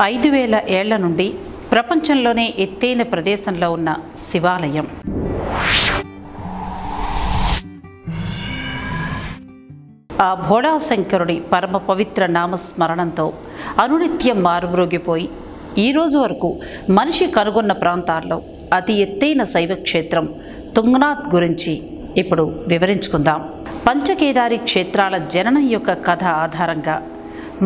5000 ఏళ్ల నుండి ప్రపంచంలోనే ఎత్తైన ప్రదేశంలో ఉన్న శివాలయం. ఆ భోళాశంకరుడి పరమ పవిత్ర నామస్మరణంతో అనునిత్యం మారుమ్రోగిపోయి ఈరోజు వరకు మనిషి కనుగొన్న ప్రాంతాల్లో అతి ఎత్తైన శైవక్షేత్రం తుంగనాథ్ గురించి ఇప్పుడు వివరించుకుందాం. పంచకేదారి క్షేత్రాల జననం యొక్క కథ ఆధారంగా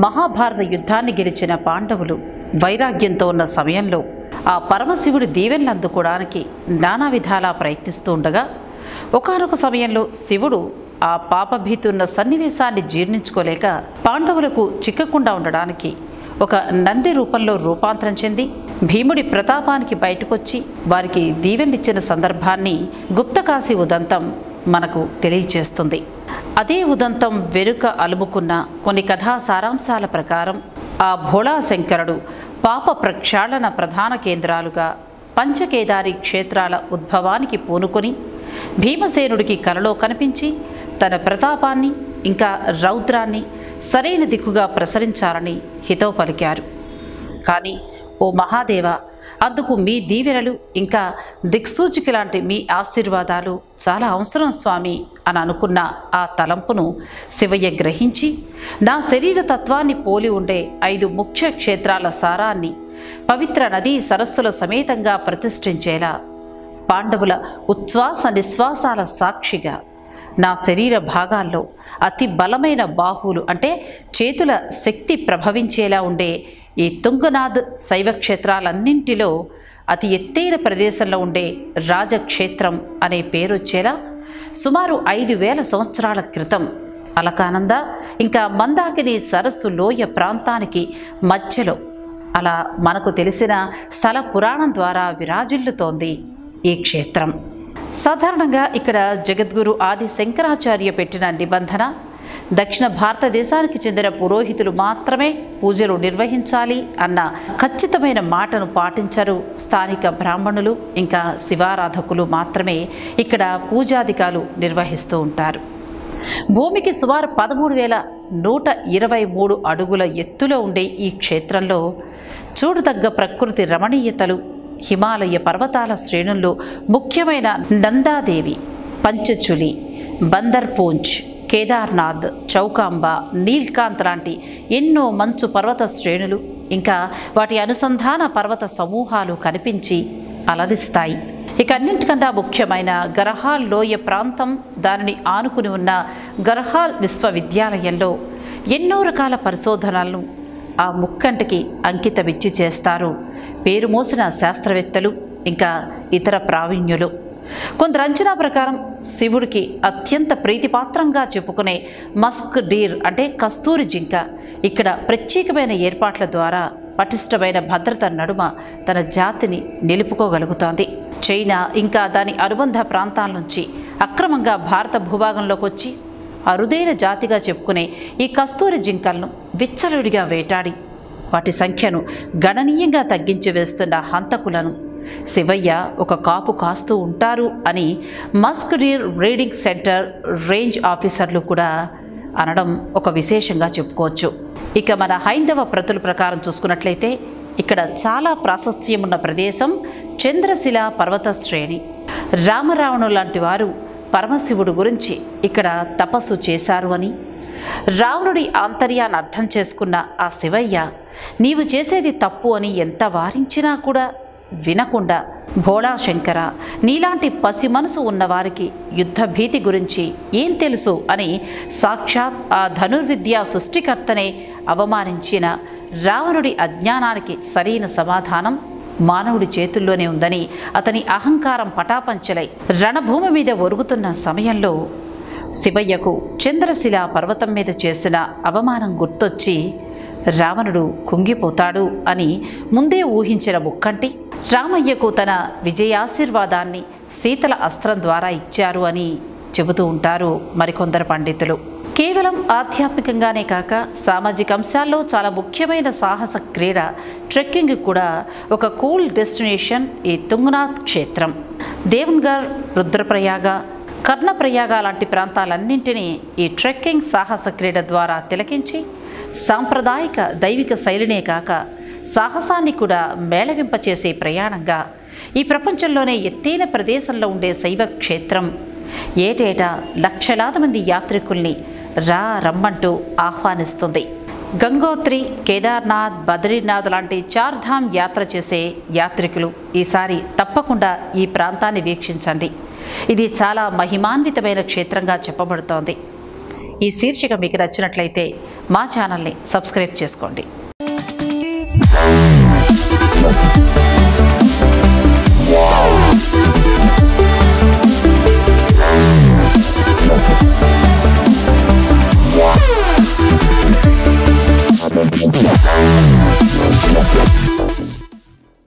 మహాభారత యుద్ధాన్ని గెలిచిన పాండవులు వైరాగ్యంతో ఉన్న సమయంలో ఆ పరమశివుడి దీవెనలు అందుకోవడానికి నానా విధాలా ప్రయత్నిస్తూ ఉండగా ఒకానొక సమయంలో శివుడు ఆ పాపభీతి ఉన్న సన్నివేశాన్ని జీర్ణించుకోలేక పాండవులకు చిక్కకుండా ఉండడానికి ఒక నంది రూపంలో రూపాంతరం చెంది భీముడి ప్రతాపానికి బయటకొచ్చి వారికి దీవెనలిచ్చిన సందర్భాన్ని గుప్తకాశీ ఉదంతం మనకు తెలియచేస్తుంది. అదే ఉదంతం వెనుక అలుముకున్న కొన్ని కథా సారాంశాల ప్రకారం ఆ భోళాశంకరుడు పాప ప్రక్షాళన ప్రధాన కేంద్రాలుగా పంచకేదారి క్షేత్రాల ఉద్భవానికి పూనుకొని భీమసేనుడికి కలలో కనిపించి తన ప్రతాపాన్ని ఇంకా రౌద్రాన్ని సరైన దిక్కుగా ప్రసరించాలని హితవు పలికారు. కానీ ఓ మహాదేవ, అందుకు మీ దీవెనలు ఇంకా దిక్సూచిక లాంటి మీ ఆశీర్వాదాలు చాలా అవసరం స్వామి అని అనుకున్న ఆ తలంపును శివయ్య గ్రహించి నా శరీర తత్వాన్ని పోలి ఉండే 5 ముఖ్య క్షేత్రాల సారాన్ని పవిత్ర నదీ సరస్సుల సమేతంగా ప్రతిష్ఠించేలా పాండవుల ఉచ్ఛ్వాస నిశ్వాసాల సాక్షిగా నా శరీర భాగాల్లో అతి బలమైన బాహువులు అంటే చేతుల శక్తి ప్రభవించేలా ఉండే ఈ తుంగనాథ్ శైవక్షేత్రాలన్నింటిలో అతి ఎత్తైన ప్రదేశంలో ఉండే రాజక్షేత్రం అనే పేరు వచ్చేలా సుమారు 5000 సంవత్సరాల క్రితం అలకానంద ఇంకా మందాకిని సరస్సు లోయ ప్రాంతానికి మధ్యలో అలా మనకు తెలిసిన స్థల పురాణం ద్వారా విరాజిల్లుతోంది ఈ క్షేత్రం. సాధారణంగా ఇక్కడ జగద్గురు ఆది శంకరాచార్య పెట్టిన నిబంధన దక్షిణ భారతదేశానికి చెందిన పురోహితులు మాత్రమే పూజలు నిర్వహించాలి అన్న ఖచ్చితమైన మాటను పాటించరు. స్థానిక బ్రాహ్మణులు ఇంకా శివారాధకులు మాత్రమే ఇక్కడ పూజాధికాలు నిర్వహిస్తూ ఉంటారు. భూమికి సుమారు 13,123 అడుగుల ఎత్తులో ఉండే ఈ క్షేత్రంలో చూడదగ్గ ప్రకృతి రమణీయతలు హిమాలయ పర్వతాల శ్రేణుల్లో ముఖ్యమైన నందాదేవి, పంచచులి, బందర్పూంచ్, కేదార్నాథ్, చౌకాంబ, నీల్కాంత్ లాంటి ఎన్నో మంచు పర్వత శ్రేణులు ఇంకా వాటి అనుసంధాన పర్వత సమూహాలు కనిపించి అలరిస్తాయి. ఇక అన్నింటికన్నా ముఖ్యమైన గర్హాల్ లోయ ప్రాంతం, దానిని ఆనుకుని ఉన్న గర్హాల్ విశ్వవిద్యాలయంలో ఎన్నో రకాల పరిశోధనలను ఆ ముక్కంటికి అంకితమిచ్చి చేస్తారు పేరు మోసిన శాస్త్రవేత్తలు ఇంకా ఇతర ప్రావీణ్యులు. కొందరు అంచనా ప్రకారం శివుడికి అత్యంత ప్రీతిపాత్రంగా చెప్పుకునే మస్క్ డీర్ అంటే కస్తూరి జింక ఇక్కడ ప్రత్యేకమైన ఏర్పాట్ల ద్వారా పటిష్టమైన భద్రత నడుమ తన జాతిని నిలుపుకోగలుగుతోంది. చైనా ఇంకా దాని అనుబంధ ప్రాంతాల నుంచి అక్రమంగా భారత భూభాగంలోకి వచ్చి అరుదైన జాతిగా చెప్పుకునే ఈ కస్తూరి జింకలను విచ్చలవిడిగా వేటాడి వాటి సంఖ్యను గణనీయంగా తగ్గించి వేస్తున్న హంతకులను శివయ్య ఒక కాపు కాస్తూ ఉంటారు అని musk deer breeding centre range ఆఫీసర్లు కూడా అనడం ఒక విశేషంగా చెప్పుకోవచ్చు. ఇక మన హైందవ ప్రతుల ప్రకారం చూసుకున్నట్లయితే ఇక్కడ చాలా ప్రాశస్త్యం ఉన్న ప్రదేశం చంద్రశిల పర్వత శ్రేణి. రామరావణు లాంటి వారు పరమశివుడు గురించి ఇక్కడ తపస్సు చేశారు అని, రావణుడి ఆంతర్యాన్ని అర్థం చేసుకున్న ఆ శివయ్య నీవు చేసేది తప్పు అని ఎంత వారించినా కూడా వినకుండా భోళాశంకర, నీలాంటి పసి మనసు ఉన్నవారికి యుద్ధ భీతి గురించి ఏం తెలుసు అని సాక్షాత్ ఆ ధనుర్విద్యా సృష్టికర్తనే అవమానించిన రావణుడి అజ్ఞానానికి సరైన సమాధానం మానవుడి చేతుల్లోనే ఉందని అతని అహంకారం పటాపంచలై రణభూమి మీద ఒరుగుతున్న సమయంలో శివయ్యకు చంద్రశిల పర్వతం మీద చేసిన అవమానం గుర్తొచ్చి రావణుడు కుంగిపోతాడు అని ముందే ఊహించిన ముక్కంటి రామయ్యకు తన విజయాశీర్వాదాన్ని శీతల అస్త్రం ద్వారా ఇచ్చారు అని చెబుతూ ఉంటారు మరికొందరు పండితులు. కేవలం ఆధ్యాత్మికంగానే కాక సామాజిక అంశాల్లో చాలా ముఖ్యమైన సాహస క్రీడ ట్రెక్కింగ్ కూడా ఒక కూల్ డెస్టినేషన్ ఈ తుంగనాథ్ క్షేత్రం. దేవన్గర్, రుద్రప్రయాగ, కర్ణప్రయాగ లాంటి ప్రాంతాలన్నింటినీ ఈ ట్రెక్కింగ్ సాహస క్రీడ ద్వారా తిలకించి సాంప్రదాయిక దైవిక శైలినే కాక సాహసాన్ని కూడా మేళవింపచేసే ప్రయాణంగా ఈ ప్రపంచంలోనే ఎత్తైన ప్రదేశంలో ఉండే శైవ క్షేత్రం ఏటేటా లక్షలాది మంది యాత్రికుల్ని రమ్మంటూ ఆహ్వానిస్తుంది. గంగోత్రి, కేదార్నాథ్, బద్రీనాథ్ లాంటి చార్ధామ్ యాత్ర చేసే యాత్రికులు ఈసారి తప్పకుండా ఈ ప్రాంతాన్ని వీక్షించండి. ఇది చాలా మహిమాన్వితమైన క్షేత్రంగా చెప్పబడుతోంది. ఈ శీర్షిక మీకు నచ్చినట్లయితే మా ఛానల్ని సబ్స్క్రైబ్ చేసుకోండి.